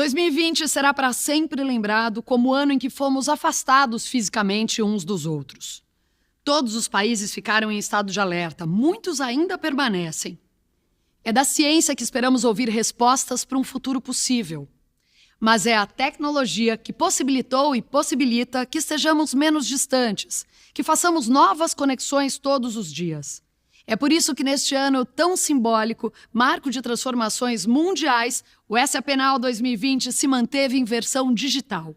2020 será para sempre lembrado como o ano em que fomos afastados fisicamente uns dos outros. Todos os países ficaram em estado de alerta, muitos ainda permanecem. É da ciência que esperamos ouvir respostas para um futuro possível. Mas é a tecnologia que possibilitou e possibilita que estejamos menos distantes, que façamos novas conexões todos os dias. É por isso que neste ano tão simbólico, marco de transformações mundiais, o SAP Now 2020 se manteve em versão digital.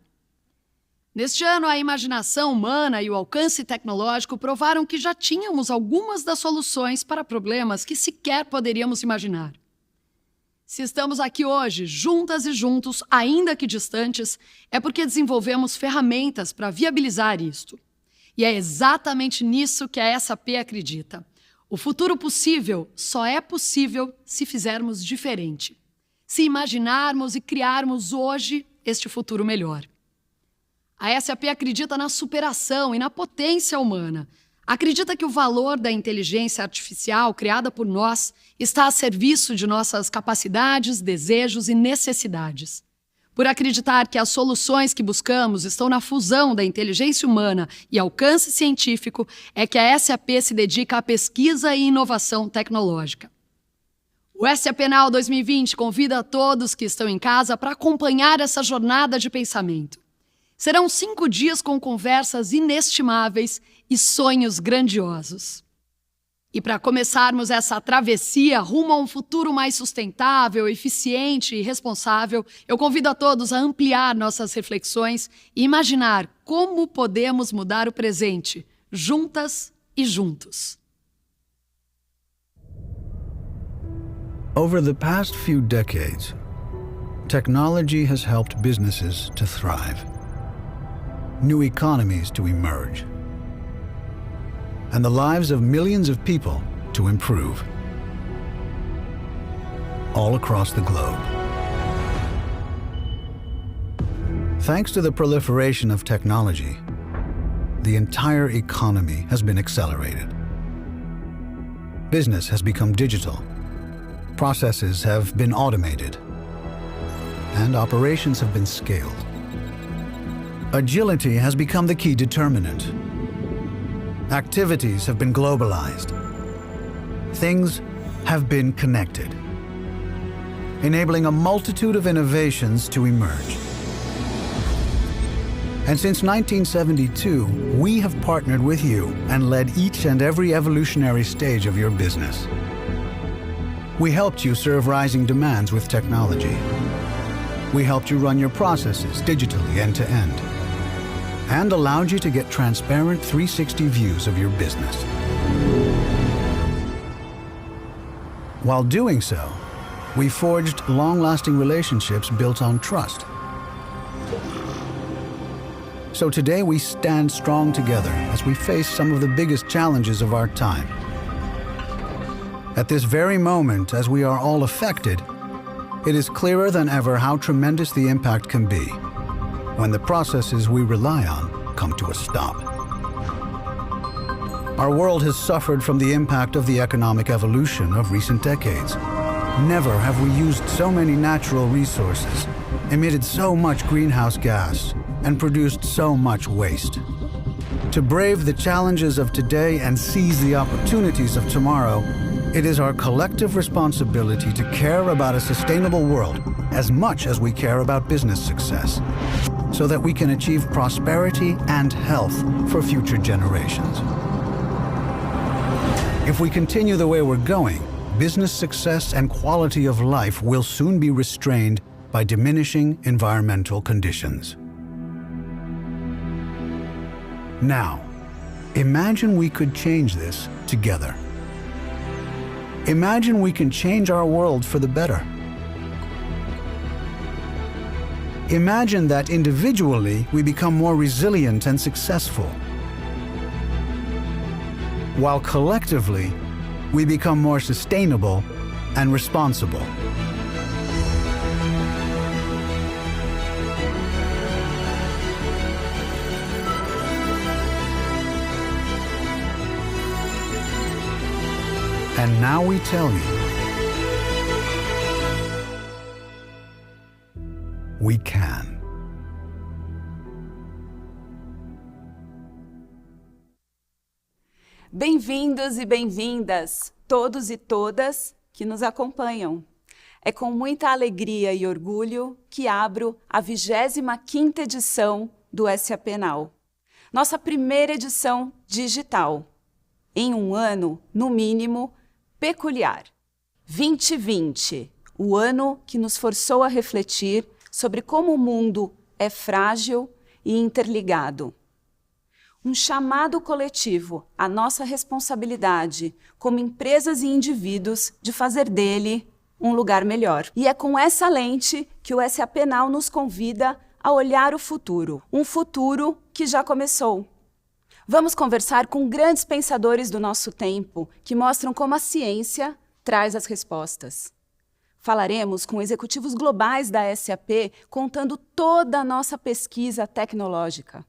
Neste ano, a imaginação humana e o alcance tecnológico provaram que já tínhamos algumas das soluções para problemas que sequer poderíamos imaginar. Se estamos aqui hoje, juntas e juntos, ainda que distantes, é porque desenvolvemos ferramentas para viabilizar isto. E é exatamente nisso que a SAP acredita. O futuro possível só é possível se fizermos diferente. Se imaginarmos e criarmos hoje este futuro melhor. A SAP acredita na superação e na potência humana. Acredita que o valor da inteligência artificial criada por nós está a serviço de nossas capacidades, desejos e necessidades. Por acreditar que as soluções que buscamos estão na fusão da inteligência humana e alcance científico, é que a SAP se dedica à pesquisa e inovação tecnológica. O SAP Now 2020 convida a todos que estão em casa para acompanhar essa jornada de pensamento. Serão 5 dias com conversas inestimáveis e sonhos grandiosos. E para começarmos essa travessia rumo a um futuro mais sustentável, eficiente e responsável, eu convido a todos a ampliar nossas reflexões e imaginar como podemos mudar o presente, juntas e juntos. Over the past few decades, technology has helped businesses to thrive, new economies to emerge, and the lives of millions of people to improve, all across the globe. Thanks to the proliferation of technology, the entire economy has been accelerated. Business has become digital, processes have been automated, and operations have been scaled. Agility has become the key determinant. Activities have been globalized. Things have been connected, enabling a multitude of innovations to emerge. And since 1972, we have partnered with you and led each and every evolutionary stage of your business. We helped you serve rising demands with technology. We helped you run your processes digitally end-to-end, and allowed you to get transparent 360 views of your business. While doing so, we forged long-lasting relationships built on trust. So today we stand strong together as we face some of the biggest challenges of our time. At this very moment, as we are all affected, it is clearer than ever how tremendous the impact can be when the processes we rely on come to a stop. Our world has suffered from the impact of the economic evolution of recent decades. Never have we used so many natural resources, emitted so much greenhouse gas, and produced so much waste. To brave the challenges of today and seize the opportunities of tomorrow, it is our collective responsibility to care about a sustainable world as much as we care about business success, so that we can achieve prosperity and health for future generations. If we continue the way we're going, business success and quality of life will soon be restrained by diminishing environmental conditions. Now, imagine we could change this together. Imagine we can change our world for the better. Imagine that individually we become more resilient and successful, while collectively we become more sustainable and responsible. And now we tell you, we can. Bem-vindos e bem-vindas, todos e todas que nos acompanham. É com muita alegria e orgulho que abro a 25ª edição do SAP Now. Nossa primeira edição digital, em um ano, no mínimo, peculiar. 2020, o ano que nos forçou a refletir sobre como o mundo é frágil e interligado. Um chamado coletivo à nossa responsabilidade como empresas e indivíduos de fazer dele um lugar melhor. E é com essa lente que o SAP Now nos convida a olhar o futuro, um futuro que já começou. Vamos conversar com grandes pensadores do nosso tempo que mostram como a ciência traz as respostas. Falaremos com executivos globais da SAP contando toda a nossa pesquisa tecnológica.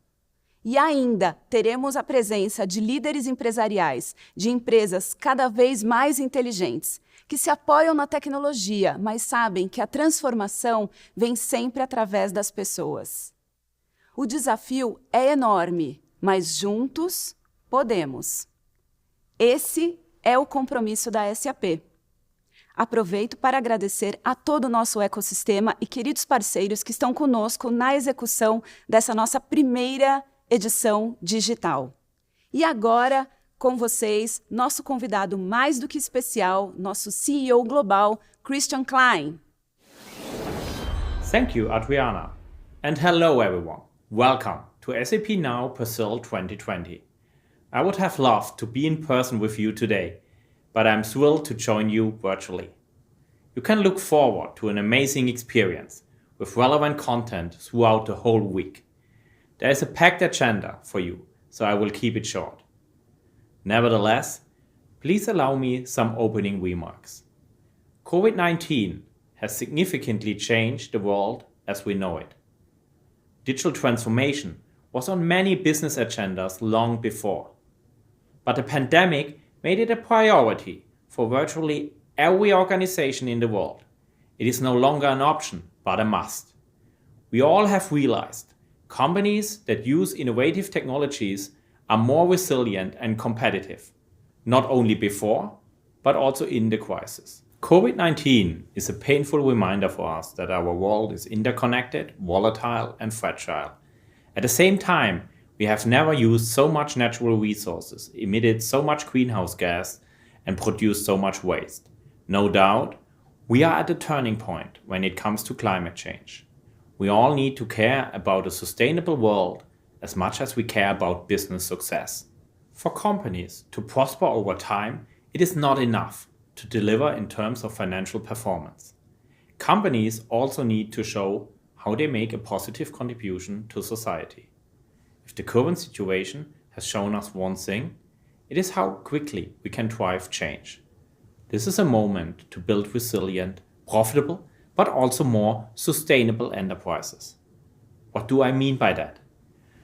E ainda teremos a presença de líderes empresariais, de empresas cada vez mais inteligentes, que se apoiam na tecnologia, mas sabem que a transformação vem sempre através das pessoas. O desafio é enorme, mas juntos podemos. Esse é o compromisso da SAP. Aproveito para agradecer a todo o nosso ecossistema e queridos parceiros que estão conosco na execução dessa nossa primeira edição digital. E agora, com vocês, nosso convidado mais do que especial, nosso CEO global, Christian Klein. Thank you, Adriana. And hello, everyone. Welcome to SAP Now Brazil 2020. I would have loved to be in person with you today, but I'm thrilled to join you virtually. You can look forward to an amazing experience with relevant content throughout the whole week. There is a packed agenda for you, so I will keep it short. Nevertheless, please allow me some opening remarks. COVID-19 has significantly changed the world as we know it. Digital transformation was on many business agendas long before, but the pandemic made it a priority for virtually every organization in the world. It is no longer an option, but a must. We all have realized companies that use innovative technologies are more resilient and competitive, not only before, but also in the crisis. COVID-19 is a painful reminder for us that our world is interconnected, volatile, and fragile. At the same time, we have never used so much natural resources, emitted so much greenhouse gas, and produced so much waste. No doubt, we are at a turning point when it comes to climate change. We all need to care about a sustainable world as much as we care about business success. For companies to prosper over time, it is not enough to deliver in terms of financial performance. Companies also need to show how they make a positive contribution to society. If the current situation has shown us one thing, it is how quickly we can drive change. This is a moment to build resilient, profitable, but also more sustainable enterprises. What do I mean by that?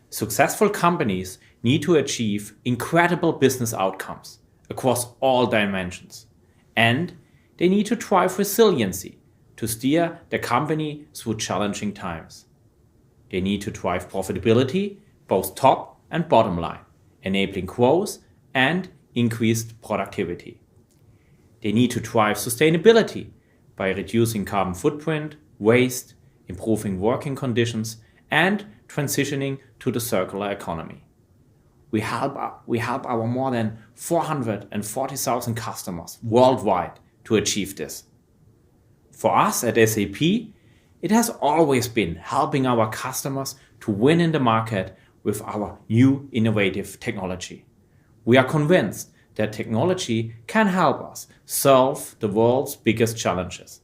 Successful companies need to achieve incredible business outcomes across all dimensions, and they need to drive resiliency to steer the company through challenging times. They need to drive profitability, both top and bottom line, enabling growth and increased productivity. They need to drive sustainability by reducing carbon footprint, waste, improving working conditions, and transitioning to the circular economy. We help our more than 440,000 customers worldwide to achieve this. For us at SAP, it has always been helping our customers to win in the market with our new innovative technology. We are convinced that technology can help us solve the world's biggest challenges.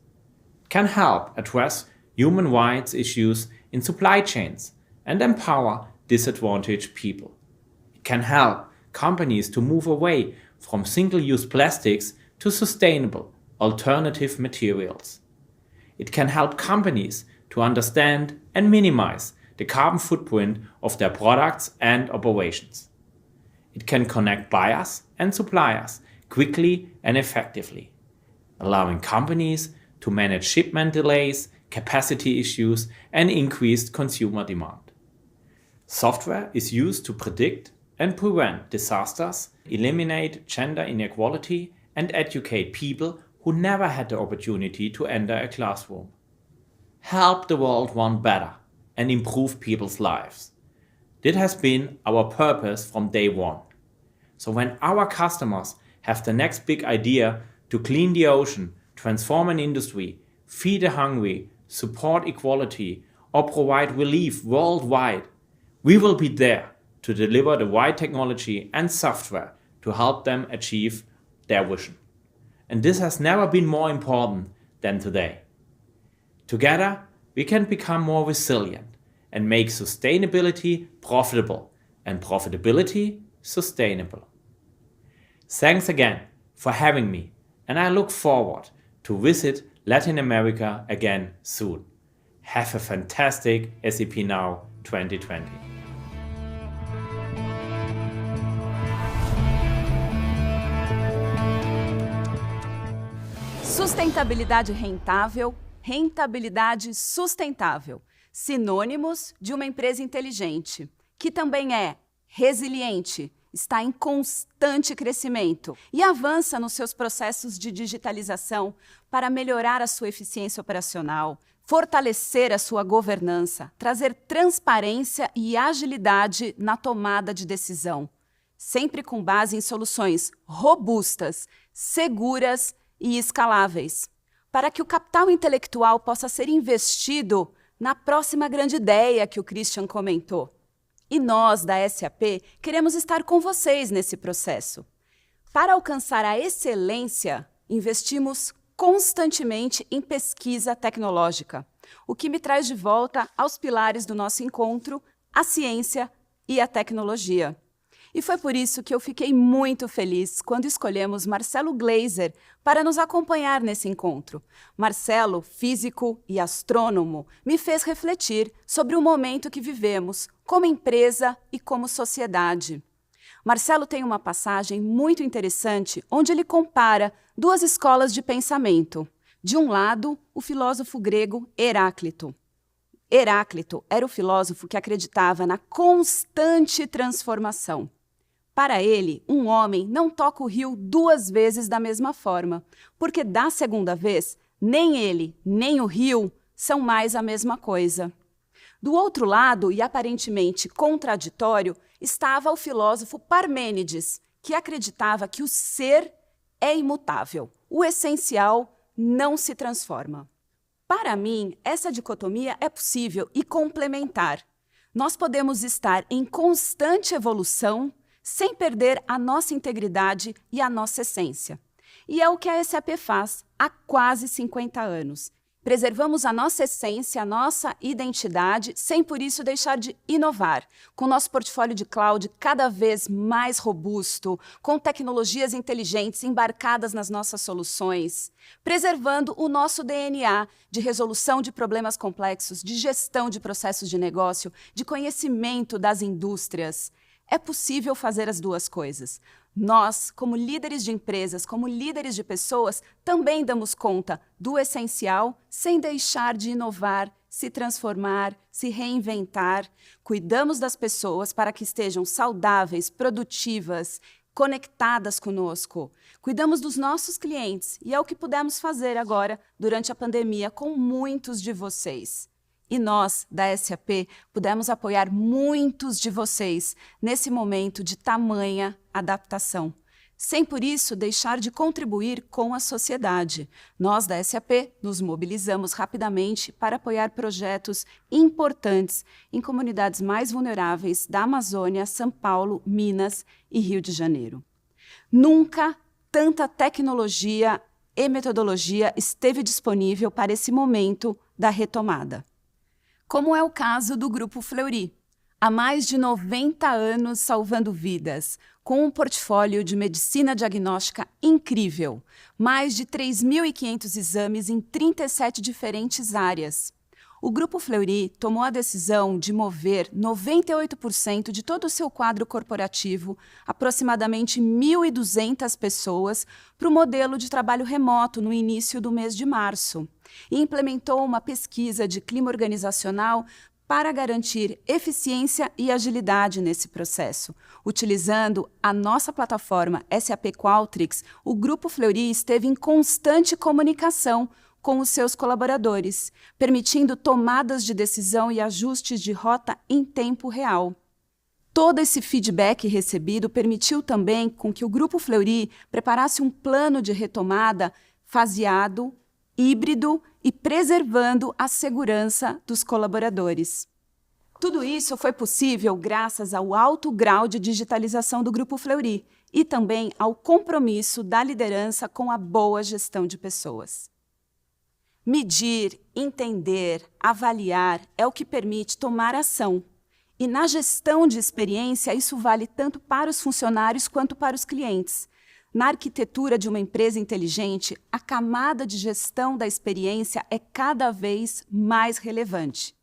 It can help address human rights issues in supply chains and empower disadvantaged people. It can help companies to move away from single-use plastics to sustainable alternative materials. It can help companies to understand and minimize the carbon footprint of their products and operations. It can connect buyers and suppliers quickly and effectively, allowing companies to manage shipment delays, capacity issues, and increased consumer demand. Software is used to predict and prevent disasters, eliminate gender inequality, and educate people who never had the opportunity to enter a classroom. Help the world run better and improve people's lives. This has been our purpose from day one. So when our customers have the next big idea to clean the ocean, transform an industry, feed the hungry, support equality, or provide relief worldwide, we will be there to deliver the right technology and software to help them achieve their vision. And this has never been more important than today. Together, we can become more resilient and make sustainability profitable and profitability sustainable. Thanks again for having me, and I look forward to visit Latin America again soon. Have a fantastic SAP Now 2020. Sustentabilidade rentável, rentabilidade sustentável. Sinônimos de uma empresa inteligente, que também é resiliente, está em constante crescimento e avança nos seus processos de digitalização para melhorar a sua eficiência operacional, fortalecer a sua governança, trazer transparência e agilidade na tomada de decisão, sempre com base em soluções robustas, seguras e escaláveis, para que o capital intelectual possa ser investido na próxima grande ideia que o Christian comentou. E nós, da SAP, queremos estar com vocês nesse processo. Para alcançar a excelência, investimos constantemente em pesquisa tecnológica, o que me traz de volta aos pilares do nosso encontro, a ciência e a tecnologia. E foi por isso que eu fiquei muito feliz quando escolhemos Marcelo Gleiser para nos acompanhar nesse encontro. Marcelo, físico e astrônomo, me fez refletir sobre o momento que vivemos como empresa e como sociedade. Marcelo tem uma passagem muito interessante onde ele compara duas escolas de pensamento. De um lado, o filósofo grego Heráclito. Heráclito era o filósofo que acreditava na constante transformação. Para ele, um homem não toca o rio duas vezes da mesma forma, porque da segunda vez, nem ele, nem o rio são mais a mesma coisa. Do outro lado, e aparentemente contraditório, estava o filósofo Parmênides, que acreditava que o ser é imutável, o essencial não se transforma. Para mim, essa dicotomia é possível e complementar. Nós podemos estar em constante evolução sem perder a nossa integridade e a nossa essência. E é o que a SAP faz há quase 50 anos. Preservamos a nossa essência, a nossa identidade, sem por isso deixar de inovar, com nosso portfólio de cloud cada vez mais robusto, com tecnologias inteligentes embarcadas nas nossas soluções, preservando o nosso DNA de resolução de problemas complexos, de gestão de processos de negócio, de conhecimento das indústrias. É possível fazer as duas coisas. Nós, como líderes de empresas, como líderes de pessoas, também damos conta do essencial sem deixar de inovar, se transformar, se reinventar. Cuidamos das pessoas para que estejam saudáveis, produtivas, conectadas conosco. Cuidamos dos nossos clientes e é o que pudemos fazer agora durante a pandemia com muitos de vocês. E nós, da SAP, pudemos apoiar muitos de vocês nesse momento de tamanha adaptação, sem por isso deixar de contribuir com a sociedade. Nós, da SAP, nos mobilizamos rapidamente para apoiar projetos importantes em comunidades mais vulneráveis da Amazônia, São Paulo, Minas e Rio de Janeiro. Nunca tanta tecnologia e metodologia esteve disponível para esse momento da retomada. Como é o caso do Grupo Fleury, há mais de 90 anos salvando vidas, com um portfólio de medicina diagnóstica incrível, mais de 3.500 exames em 37 diferentes áreas. O Grupo Fleury tomou a decisão de mover 98% de todo o seu quadro corporativo, aproximadamente 1.200 pessoas, para o modelo de trabalho remoto no início do mês de março, e implementou uma pesquisa de clima organizacional para garantir eficiência e agilidade nesse processo. Utilizando a nossa plataforma SAP Qualtrics, o Grupo Fleury esteve em constante comunicação com os seus colaboradores, permitindo tomadas de decisão e ajustes de rota em tempo real. Todo esse feedback recebido permitiu também com que o Grupo Fleury preparasse um plano de retomada faseado, híbrido e preservando a segurança dos colaboradores. Tudo isso foi possível graças ao alto grau de digitalização do Grupo Fleury e também ao compromisso da liderança com a boa gestão de pessoas. Medir, entender, avaliar é o que permite tomar ação. E na gestão de experiência, isso vale tanto para os funcionários quanto para os clientes. Na arquitetura de uma empresa inteligente, a camada de gestão da experiência é cada vez mais relevante.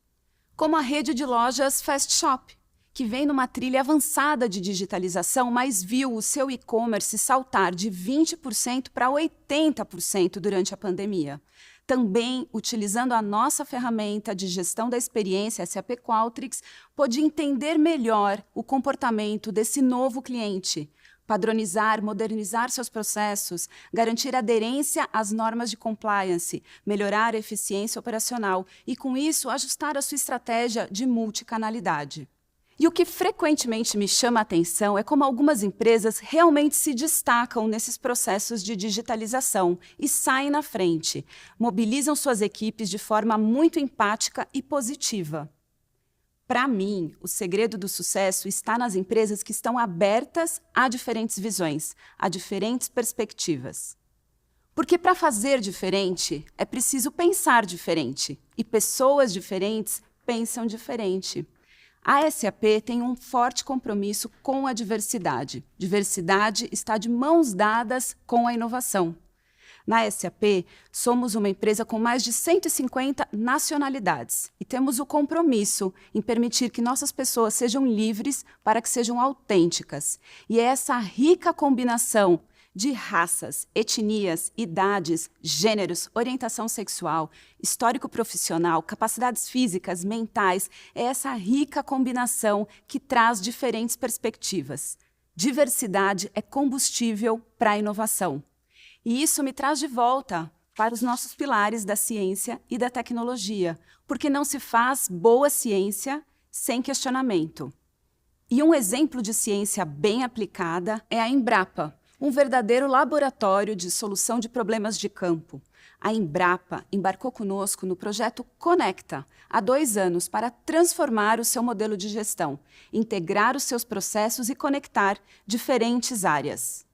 Como a rede de lojas Fast Shop, que vem numa trilha avançada de digitalização, mas viu o seu e-commerce saltar de 20% para 80% durante a pandemia. Também, utilizando a nossa ferramenta de gestão da experiência SAP Qualtrics, pôde entender melhor o comportamento desse novo cliente, padronizar, modernizar seus processos, garantir aderência às normas de compliance, melhorar a eficiência operacional e, com isso, ajustar a sua estratégia de multicanalidade. E o que frequentemente me chama a atenção é como algumas empresas realmente se destacam nesses processos de digitalização e saem na frente, mobilizam suas equipes de forma muito empática e positiva. Para mim, o segredo do sucesso está nas empresas que estão abertas a diferentes visões, a diferentes perspectivas. Porque para fazer diferente, é preciso pensar diferente, e pessoas diferentes pensam diferente. A SAP tem um forte compromisso com a diversidade. Diversidade está de mãos dadas com a inovação. Na SAP, somos uma empresa com mais de 150 nacionalidades e temos o compromisso em permitir que nossas pessoas sejam livres para que sejam autênticas. E é essa rica combinação de raças, etnias, idades, gêneros, orientação sexual, histórico profissional, capacidades físicas, mentais, é essa rica combinação que traz diferentes perspectivas. Diversidade é combustível para a inovação. E isso me traz de volta para os nossos pilares da ciência e da tecnologia, porque não se faz boa ciência sem questionamento. E um exemplo de ciência bem aplicada é a Embrapa, um verdadeiro laboratório de solução de problemas de campo. A Embrapa embarcou conosco no projeto Conecta, há 2 anos, para transformar o seu modelo de gestão, integrar os seus processos e conectar diferentes áreas.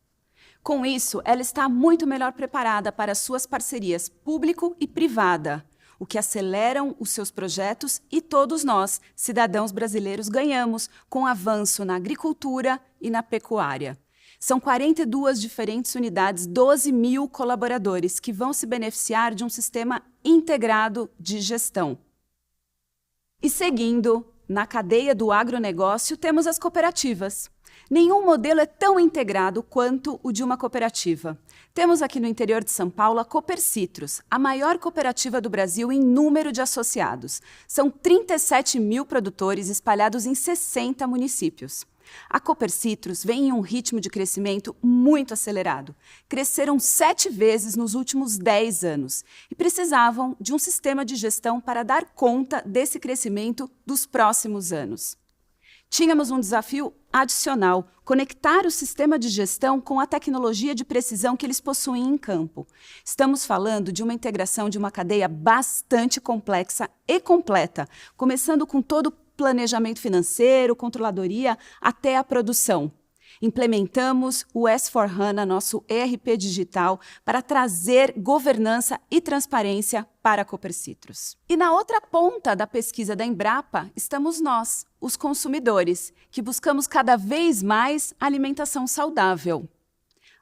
Com isso, ela está muito melhor preparada para suas parcerias público e privada, o que aceleram os seus projetos e todos nós, cidadãos brasileiros, ganhamos com o avanço na agricultura e na pecuária. São 42 diferentes unidades, 12 mil colaboradores que vão se beneficiar de um sistema integrado de gestão. E seguindo, na cadeia do agronegócio, temos as cooperativas. Nenhum modelo é tão integrado quanto o de uma cooperativa. Temos aqui no interior de São Paulo a Copercitros, a maior cooperativa do Brasil em número de associados. São 37 mil produtores espalhados em 60 municípios. A Copercitros vem em um ritmo de crescimento muito acelerado. Cresceram 7 vezes nos últimos 10 anos e precisavam de um sistema de gestão para dar conta desse crescimento dos próximos anos. Tínhamos um desafio adicional, conectar o sistema de gestão com a tecnologia de precisão que eles possuem em campo. Estamos falando de uma integração de uma cadeia bastante complexa e completa, começando com todo o planejamento financeiro, controladoria, até a produção. Implementamos o S/4HANA, nosso ERP digital, para trazer governança e transparência para a Copercitros. E na outra ponta da pesquisa da Embrapa, estamos nós, os consumidores, que buscamos cada vez mais alimentação saudável.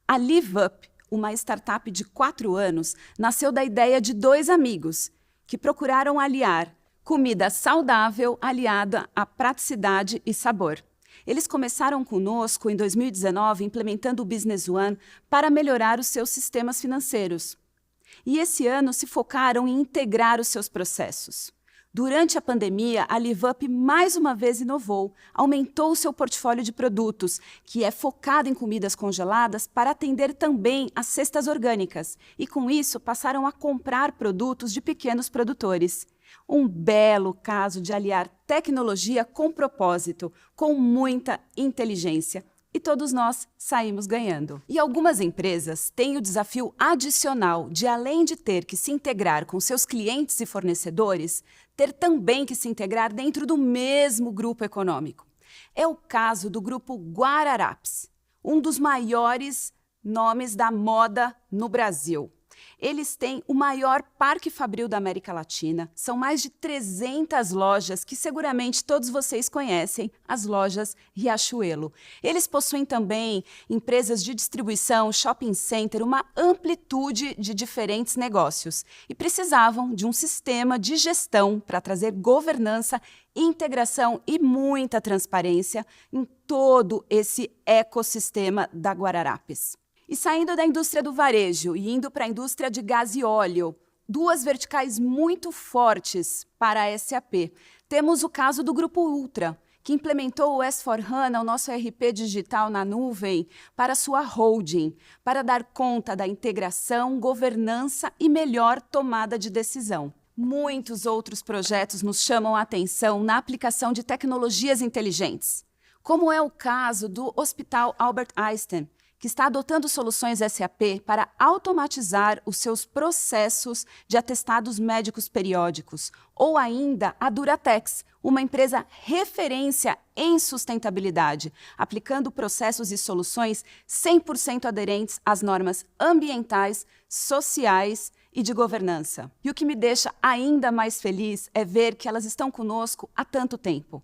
A LiveUp, uma startup de 4 anos, nasceu da ideia de 2 amigos que procuraram aliar Comida saudável aliada à praticidade e sabor. Eles começaram conosco em 2019 implementando o Business One para melhorar os seus sistemas financeiros. E esse ano se focaram em integrar os seus processos. Durante a pandemia, a LiveUp mais uma vez inovou, aumentou o seu portfólio de produtos, que é focado em comidas congeladas, para atender também às cestas orgânicas. E com isso, passaram a comprar produtos de pequenos produtores. Um belo caso de aliar tecnologia com propósito, com muita inteligência. E todos nós saímos ganhando. E algumas empresas têm o desafio adicional de, além de ter que se integrar com seus clientes e fornecedores, ter também que se integrar dentro do mesmo grupo econômico. É o caso do grupo Guararapes, um dos maiores nomes da moda no Brasil. Eles têm o maior parque fabril da América Latina. São mais de 300 lojas que seguramente todos vocês conhecem, as lojas Riachuelo. Eles possuem também empresas de distribuição, shopping center, uma amplitude de diferentes negócios. E precisavam de um sistema de gestão para trazer governança, integração e muita transparência em todo esse ecossistema da Guararapes. E saindo da indústria do varejo e indo para a indústria de gás e óleo, duas verticais muito fortes para a SAP. Temos o caso do Grupo Ultra, que implementou o S/4HANA, o nosso ERP digital na nuvem, para sua holding, para dar conta da integração, governança e melhor tomada de decisão. Muitos outros projetos nos chamam a atenção na aplicação de tecnologias inteligentes, como é o caso do Hospital Albert Einstein, que está adotando soluções SAP para automatizar os seus processos de atestados médicos periódicos, ou ainda a Duratex, uma empresa referência em sustentabilidade, aplicando processos e soluções 100% aderentes às normas ambientais, sociais e de governança. E o que me deixa ainda mais feliz é ver que elas estão conosco há tanto tempo.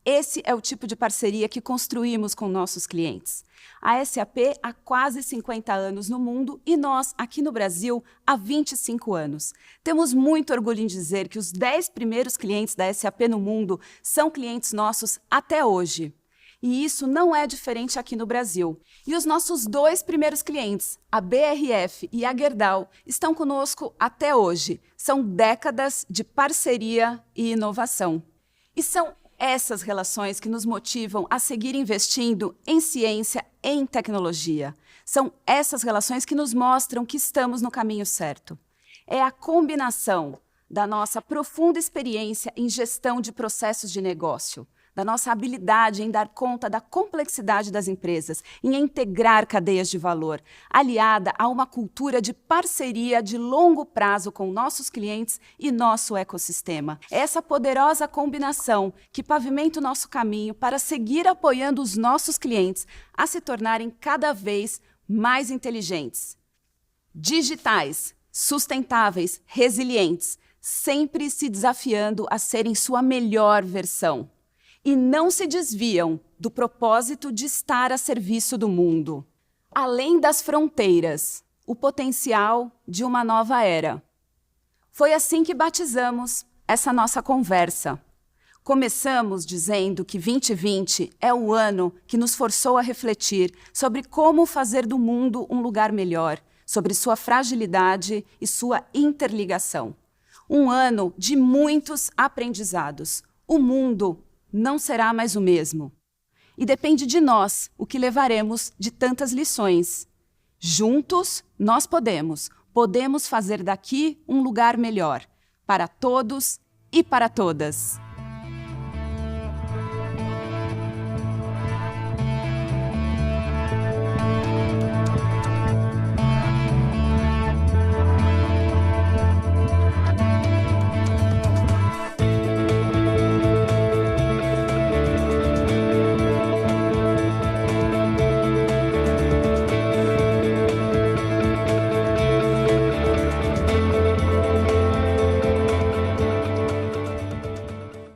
Esse é o tipo de parceria que construímos com nossos clientes. A SAP há quase 50 anos no mundo e nós, aqui no Brasil, há 25 anos. Temos muito orgulho em dizer que os 10 primeiros clientes da SAP no mundo são clientes nossos até hoje. E isso não é diferente aqui no Brasil. E os nossos 2 primeiros clientes, a BRF e a Gerdau, estão conosco até hoje. São décadas de parceria e inovação. E são essas relações que nos motivam a seguir investindo em ciência e em tecnologia. São essas relações que nos mostram que estamos no caminho certo. É a combinação da nossa profunda experiência em gestão de processos de negócio, da nossa habilidade em dar conta da complexidade das empresas, em integrar cadeias de valor, aliada a uma cultura de parceria de longo prazo com nossos clientes e nosso ecossistema. Essa poderosa combinação que pavimenta o nosso caminho para seguir apoiando os nossos clientes a se tornarem cada vez mais inteligentes, digitais, sustentáveis, resilientes, sempre se desafiando a serem sua melhor versão. E não se desviam do propósito de estar a serviço do mundo. Além das fronteiras, o potencial de uma nova era. Foi assim que batizamos essa nossa conversa. Começamos dizendo que 2020 é o ano que nos forçou a refletir sobre como fazer do mundo um lugar melhor, sobre sua fragilidade e sua interligação. Um ano de muitos aprendizados. O mundo não será mais o mesmo. E depende de nós o que levaremos de tantas lições. Juntos, nós podemos fazer daqui um lugar melhor, para todos e para todas.